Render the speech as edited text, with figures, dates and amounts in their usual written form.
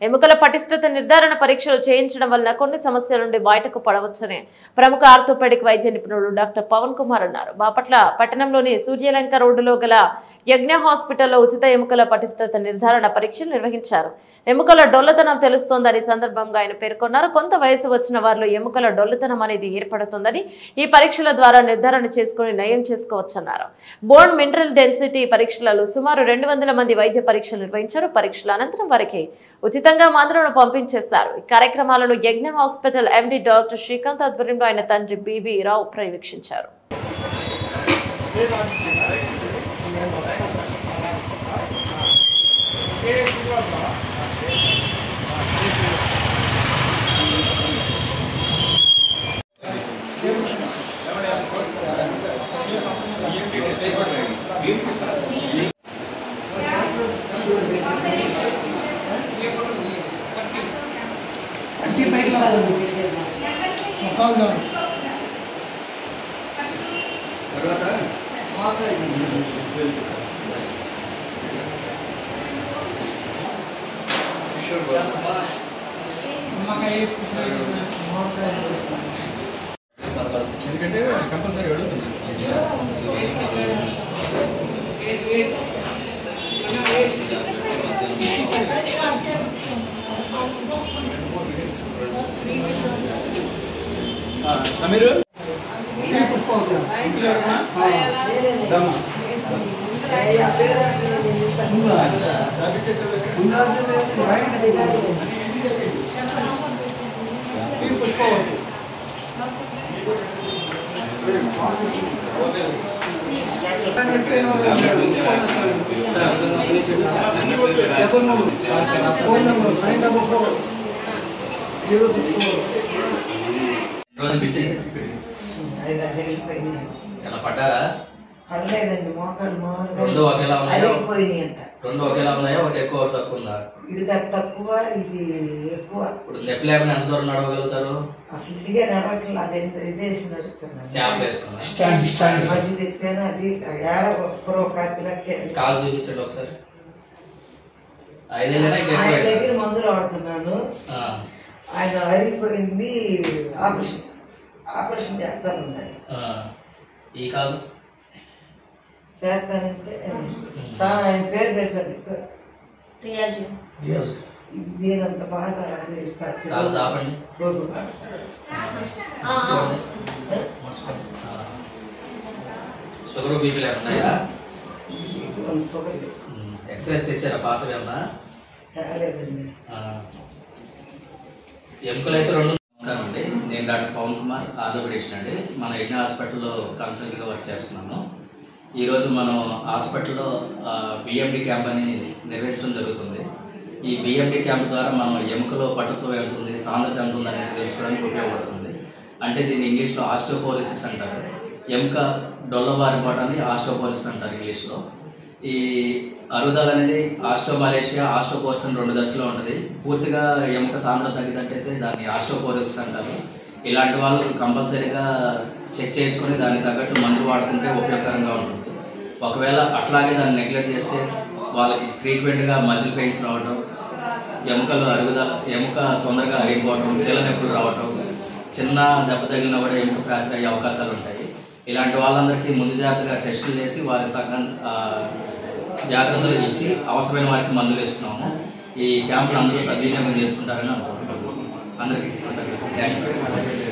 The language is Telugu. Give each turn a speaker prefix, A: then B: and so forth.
A: ఎముకల పటిష్టత నిర్ధారణ పరీక్షలు చేయించడం వల్ల కొన్ని సమస్యల నుండి బయటకు పడవచ్చని ప్రముఖ ఆర్థోపెడిక్ వైద్య నిపుణుడు డాక్టర్ పవన్ కుమార్ అన్నారు. బాపట్ల పట్టణంలోని సూర్యలంక రోడ్డులో గల యజ్ఞ హాస్పిటల్లో ఉచిత ఎముకల పటిష్టత నిర్ధారణ పరీక్షలు నిర్వహించారు. ఎముకల డొల్లతనం తెలుస్తోందని సందర్భంగా ఆయన పేర్కొన్నారు. కొంత వయసు వచ్చిన వారిలో ఎముకల డొల్లతనం అనేది ఏర్పడుతుందని ఈ పరీక్షల ద్వారా నిర్ధారణ చేసుకుని నయం చేసుకోవచ్చన్నారు. బోన్ మినరల్ డెన్సిటీ పరీక్షలలో సుమారు 200 మంది వైద్య పరీక్షలు నిర్వహించారు. పరీక్షల అనంతరం వారికి ఉచితంగా మందులను పంపించేశారు. ఈ కార్యక్రమాలను యజ్ఞ హాస్పిటల్ ఎండి డాక్టర్ శ్రీకాంత్ ఆధ్వర్యంలో ఆయన తండ్రి బివి రావు పర్యవేక్షించారు.
B: ఎందుకంటే కంపల్సరీ అడుగుతుంది. సమీరు
C: పడ్డారా?
D: పడలేదండి. మోకాళ్ళు
C: రెండు ఒకేలా ఉన్నాయా?
D: రెండు
C: ఒకేలా ఉన్నాయా? ఒకటి ఎక్కువ ఒకటి తక్కువ ఉందా?
D: ఇది తక్కువ, ఇది ఎక్కువ.
C: ఇప్పుడు నొప్పి లేకుండా ఎంత దూరం నడవగలుగుతారు?
D: అసలు ఇదిగే నడవట్లేదు. అదేంటో ఇదేసి నడుస్తున్నాను. మధ్య తెస్తాను. అది ఏడ
C: కాలు చూపించండి ఒకసారి.
D: ఆయన దగ్గర మందులు వాడుతున్నాను. ఆయన అరిగిపోయింది. ఆపరేషన్ చేస్తానన్నాడు.
C: ఈ కాలు
D: చేస్తానంటే ఆయన పేరు తెచ్చాను. దీనంత బాధ
C: చాపండి. షుగర్ బీపీ లేకున్నాయా?
D: షుగర్
C: ఎక్సర్సైజ్ తెచ్చారా? పాతవి ఏమన్నా?
D: లేదండి.
C: ఎముకలు అయితే రెండు. నమస్కారం అండి, నేను డాక్టర్ పవన్ కుమార్, ఆర్థోపెడిషన్ అండి. మన యజ్ఞ హాస్పిటల్లో కన్సల్ట్గా వర్క్ చేస్తున్నాము. ఈరోజు మనం హాస్పిటల్లో బిఎండి క్యాంప్ అని నిర్వహించడం జరుగుతుంది. ఈ బిఎండి క్యాంప్ ద్వారా మనం ఎముకలో పట్టుత్వం ఎంత ఉంది, సాంద్రత ఎంత ఉంది అనేది తెలుసుకోవడానికి ఉపయోగపడుతుంది. అంటే దీన్ని ఇంగ్లీష్లో ఆస్టియోపోరోసిస్ అంటారు. ఎముక డొల్లబారిపోవడాన్ని ఆస్టియోపోరోసిస్ అంటారు ఇంగ్లీష్లో. ఈ అరుగుదల అనేది ఆస్టియోమలేషియా, ఆస్టియోపోరోసిస్ అని 2 దశలో ఉంటుంది. పూర్తిగా ఎముక సాంద్రత తగ్గినట్టయితే దాన్ని ఆస్టియోపోరోసిస్ అంటారు. ఇలాంటి వాళ్ళు కంపల్సరీగా చెక్ చేసుకొని దానికి తగ్గట్టు మందులు వాడుకుంటే ఉపయోగకరంగా ఉంటుంది. ఒకవేళ అట్లాగే దాన్ని నెగ్లెక్ట్ చేస్తే వాళ్ళకి ఫ్రీక్వెంట్గా మజిల్ పెయిన్స్ రావడం, ఎముకలు అరుగుదల, ఎముక తొందరగా అరిగిపోవడం, కీళ్ళ నొప్పులు రావడం, చిన్న దెబ్బ తగిలినా కూడా ఎముక ఫ్రాక్చర్ అయ్యే అవకాశాలు ఉంటాయి. ఇలాంటి వాళ్ళందరికీ ముందు జాగ్రత్తగా టెస్టులు చేసి వారికి తగ్గ జాగ్రత్తలు ఇచ్చి అవసరమైన వారికి మందులు ఇస్తున్నాము. ఈ క్యాంపులు అందరూ సద్వినియోగం చేసుకుంటారని అనుకుంటున్నాము. అందరికీ థ్యాంక్ యూ.